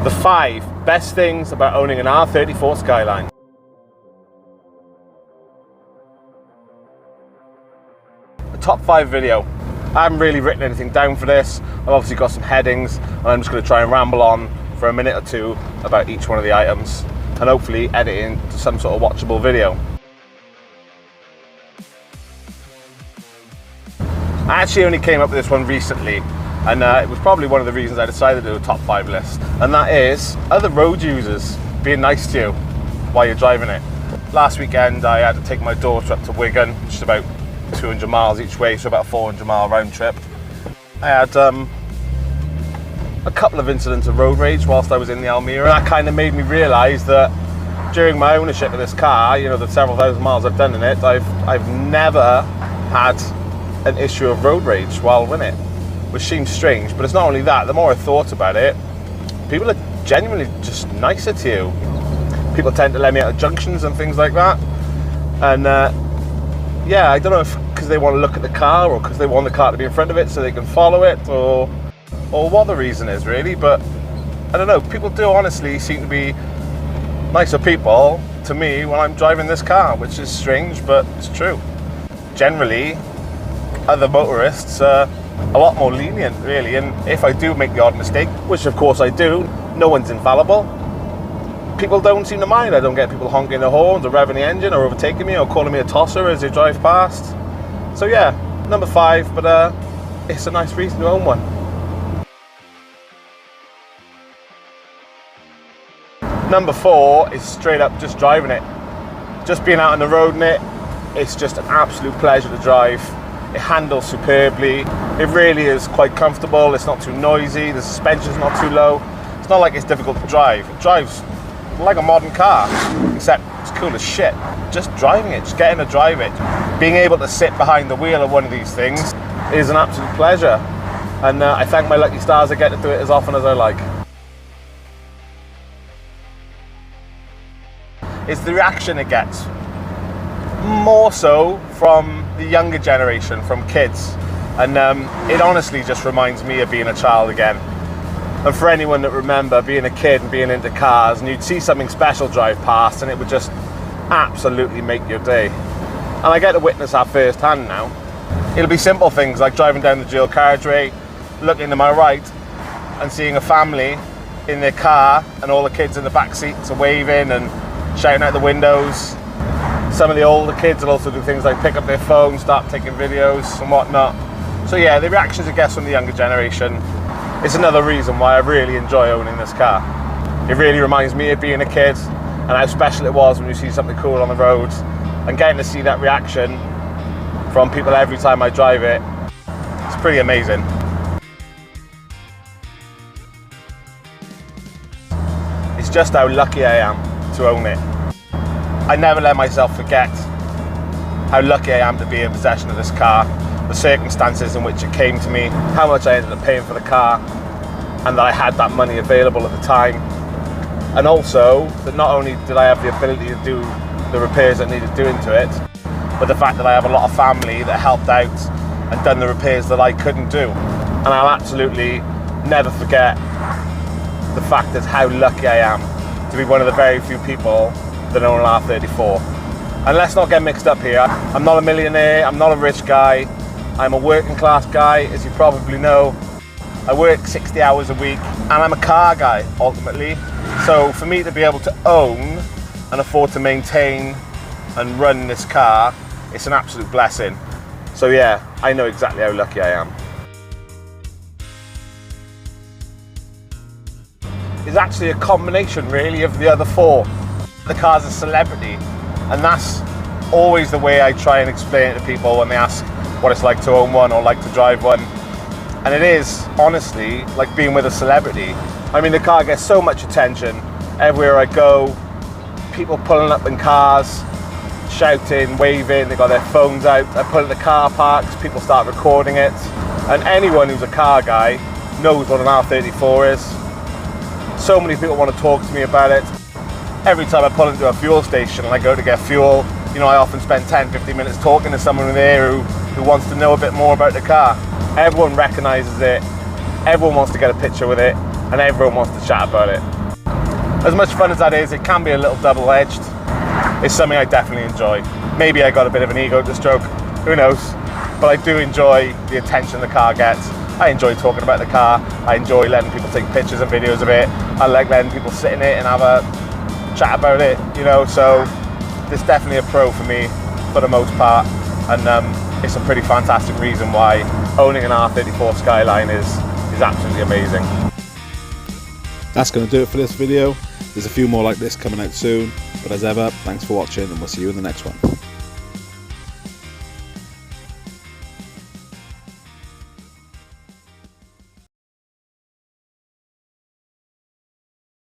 The 5 best things about owning an R34 Skyline. The top 5 video. I haven't really written anything down for this. I've obviously got some headings and I'm just going to try and ramble on for a minute or two about each one of the items and hopefully edit it into some sort of watchable video. I actually only came up with this one recently, and it was probably one of the reasons I decided to do a top 5 list, and that is other road users being nice to you while you're driving it. Last weekend I had to take my daughter up to Wigan, which is about 200 miles each way, so about a 400-mile round trip. I had a couple of incidents of road rage whilst I was in the Almira, and that kind of made me realise that during my ownership of this car, you know, the several thousand miles I've done in it, I've never had an issue of road rage while in it, which seems strange. But it's not only that, the more I thought about it, people are genuinely just nicer to you. People tend to let me out of junctions and things like that, and yeah, I don't know if because they want to look at the car or because they want the car to be in front of it so they can follow it, or what the reason is really, but I don't know, people do honestly seem to be nicer people to me when I'm driving this car, which is strange, but it's true. Generally, other motorists are a lot more lenient really, and if I do make the odd mistake, which of course I do, no one's infallible, people don't seem to mind. I don't get people honking their horns or revving the engine or overtaking me or calling me a tosser as they drive past. So yeah, number 5, but it's a nice reason to own one. Number 4 is straight up just driving it. Just being out on the road in it, it's just an absolute pleasure to drive. It handles superbly. It really is quite comfortable. It's not too noisy. The suspension's not too low. It's not like it's difficult to drive. It drives like a modern car, except it's cool as shit. Just driving it, just getting to drive it. Being able to sit behind the wheel of one of these things is an absolute pleasure. And I thank my lucky stars I get to do it as often as I like. It's the reaction it gets. More so from the younger generation, from kids. And it honestly just reminds me of being a child again. And for anyone that remember being a kid and being into cars, and you'd see something special drive past and it would just absolutely make your day. And I get to witness that firsthand now. It'll be simple things like driving down the dual carriageway, looking to my right and seeing a family in their car and all the kids in the back seats are waving and shouting out the windows. Some of the older kids will also do things like pick up their phone, start taking videos and whatnot. So yeah, the reactions it gets from the younger generation is another reason why I really enjoy owning this car. It really reminds me of being a kid and how special it was when you see something cool on the road, and getting to see that reaction from people every time I drive it. It's pretty amazing. It's just how lucky I am to own it. I never let myself forget how lucky I am to be in possession of this car, the circumstances in which it came to me, how much I ended up paying for the car, and that I had that money available at the time. And also that not only did I have the ability to do the repairs that needed doing to it, but the fact that I have a lot of family that helped out and done the repairs that I couldn't do. And I'll absolutely never forget the fact that how lucky I am to be one of the very few people that own an R34. And let's not get mixed up here. I'm not a millionaire, I'm not a rich guy, I'm a working class guy, as you probably know. I work 60 hours a week and I'm a car guy ultimately. So for me to be able to own and afford to maintain and run this car, it's an absolute blessing. So yeah, I know exactly how lucky I am. It's actually a combination really of the other 4. The car's a celebrity, and that's always the way I try and explain it to people when they ask what it's like to own one or like to drive one. And it is honestly like being with a celebrity. I mean, the car gets so much attention everywhere I go. People pulling up in cars, shouting, waving, they got their phones out. I pull at the car parks, people start recording it. And anyone who's a car guy knows what an R34 is. So many people want to talk to me about it. Every time I pull into a fuel station and I go to get fuel, you know, I often spend 10-15 minutes talking to someone there who wants to know a bit more about the car. Everyone recognizes it, everyone wants to get a picture with it, and everyone wants to chat about it. As much fun as that is, it can be a little double-edged. It's something I definitely enjoy. Maybe I got a bit of an ego to stroke, who knows? But I do enjoy the attention the car gets. I enjoy talking about the car. I enjoy letting people take pictures and videos of it. I like letting people sit in it and have a chat about it, you know, so it's definitely a pro for me for the most part, and it's a pretty fantastic reason why owning an R34 Skyline is absolutely amazing. That's going to do it for this video. There's a few more like this coming out soon, but as ever, thanks for watching and we'll see you in the next one.